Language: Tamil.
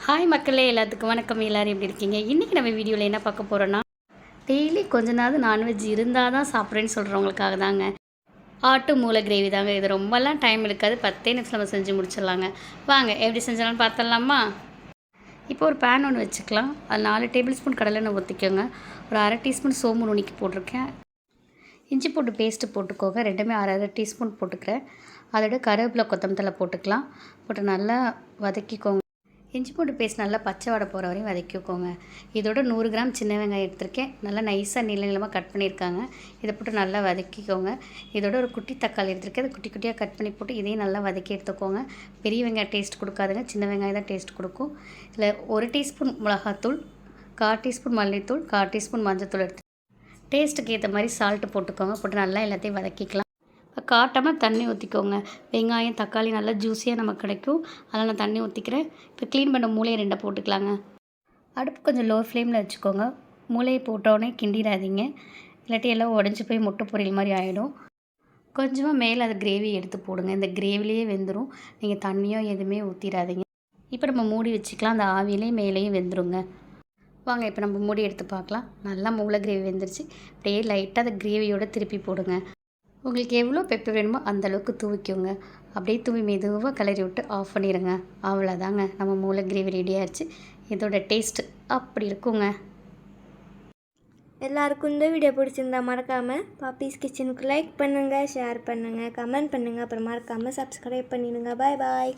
ஹாய் மக்களே, எல்லாத்துக்கும் வணக்கம். எல்லோரும் எப்படி இருக்கீங்க? இன்றைக்கி நம்ம வீடியோவில் என்ன பார்க்க போகிறோன்னா, டெய்லி கொஞ்ச நாள் நான்வெஜ் இருந்தால் தான் சாப்பிட்றேன்னு சொல்கிறவங்களுக்காக தாங்க. ஆட்டு மூளை கிரேவி தாங்க. இது ரொம்பலாம் டைம் எடுக்காது, 10 நிமிஷம் நம்ம செஞ்சு முடிச்சிடலாங்க. வாங்க எப்படி செஞ்சாலும் பார்த்துடலாமா? இப்போ ஒரு பேன் ஒன்று வச்சுக்கலாம். அது 4 டேபிள் ஸ்பூன் கடலெண்ணெய் ஊற்றிக்கோங்க. ஒரு அரை டீஸ்பூன் சோம்பு நுணுக்கி போட்டிருக்கேன். இஞ்சி போட்டு பேஸ்ட்டு போட்டுக்கோங்க. ரெண்டுமே அரை டீஸ்பூன் போட்டுக்கிறேன். அதோட கருவேப்பிலை கொத்தமல்லி போட்டுக்கலாம். போட்டு நல்லா வதக்கிக்கோங்க. இஞ்சி பூண்டு பேஸ்ட் நல்லா பச்சை வடை போகிற வரையும் வதக்கிக்கோங்க. இதோட 100 கிராம் சின்ன வெங்காயம் எடுத்திருக்கேன். நல்லா நைஸாக நீளமாக கட் பண்ணியிருக்காங்க. இதை போட்டு நல்லா வதக்கிக்கோங்க. இதோட ஒரு குட்டி தக்காளி எடுத்திருக்கேன். அதை குட்டி குட்டியாக கட் பண்ணி போட்டு இதையும் நல்லா வதக்கி எடுத்துக்கோங்க. பெரிய வெங்காயம் டேஸ்ட் கொடுக்காதுங்க, சின்ன வெங்காயம் தான் டேஸ்ட் கொடுக்கும். இதில் 1 டீஸ்பூன் மிளகாத்தூள், 1/4 டீஸ்பூன் மல்லித்தூள், 1/4 டீஸ்பூன் மஞ்சத்தூள் எடுத்து டேஸ்ட்டுக்கு ஏற்ற மாதிரி சால்ட்டு போட்டுக்கோங்க. போட்டு நல்லா எல்லாத்தையும் வதக்கிக்கலாம். காட்டாமல் தண்ணி ஊற்றிக்கோங்க. வெங்காயம் தக்காளி நல்லா ஜூஸியாக நமக்கு கிடைக்கும். அதில் நான் தண்ணி ஊற்றிக்கிறேன். இப்போ க்ளீன் பண்ண மூளையை 2 போட்டுக்கலாங்க. அடுப்பு கொஞ்சம் லோ ஃப்ளேமில் வச்சுக்கோங்க. மூளையை போட்டோடனே கிண்டிடாதீங்க, இல்லாட்டி எல்லாம் உடஞ்சி போய் முட்டை பொரியல் மாதிரி ஆகிடும். கொஞ்சமாக மேலே அது கிரேவி எடுத்து போடுங்க. இந்த கிரேவிலேயே வெந்துடும். நீங்கள் தண்ணியோ எதுவுமே ஊற்றிடாதீங்க. இப்போ நம்ம மூடி வச்சுக்கலாம். அந்த ஆவியிலேயே மேலேயும் வெந்துடுங்க. வாங்க இப்போ நம்ம மூடி எடுத்து பார்க்கலாம். நல்லா மூளை கிரேவி வெந்துருச்சு. அப்படியே லைட்டாக அந்த கிரேவியோடு திருப்பி போடுங்க. உங்களுக்கு எவ்வளோ பெப்பர் வேணுமோ அந்தளவுக்கு தூவிக்கோங்க. அப்படியே தூவி மெதுவாக கிளறி விட்டு ஆஃப் பண்ணிடுங்க. அவ்வளோதாங்க, நம்ம மூளை கிரேவி ரெடி ஆகிடுச்சு. இதோட டேஸ்ட்டு அப்படி இருக்குங்க. எல்லாருக்கும் இந்த வீடியோ பிடிச்சிருந்தா மறக்காமல் பாப்பீஸ் கிச்சனுக்கு லைக் பண்ணுங்கள், ஷேர் பண்ணுங்கள், கமெண்ட் பண்ணுங்கள். அப்புறம் மறக்காமல் சப்ஸ்கிரைப் பண்ணிடுங்க. பாய் பாய்.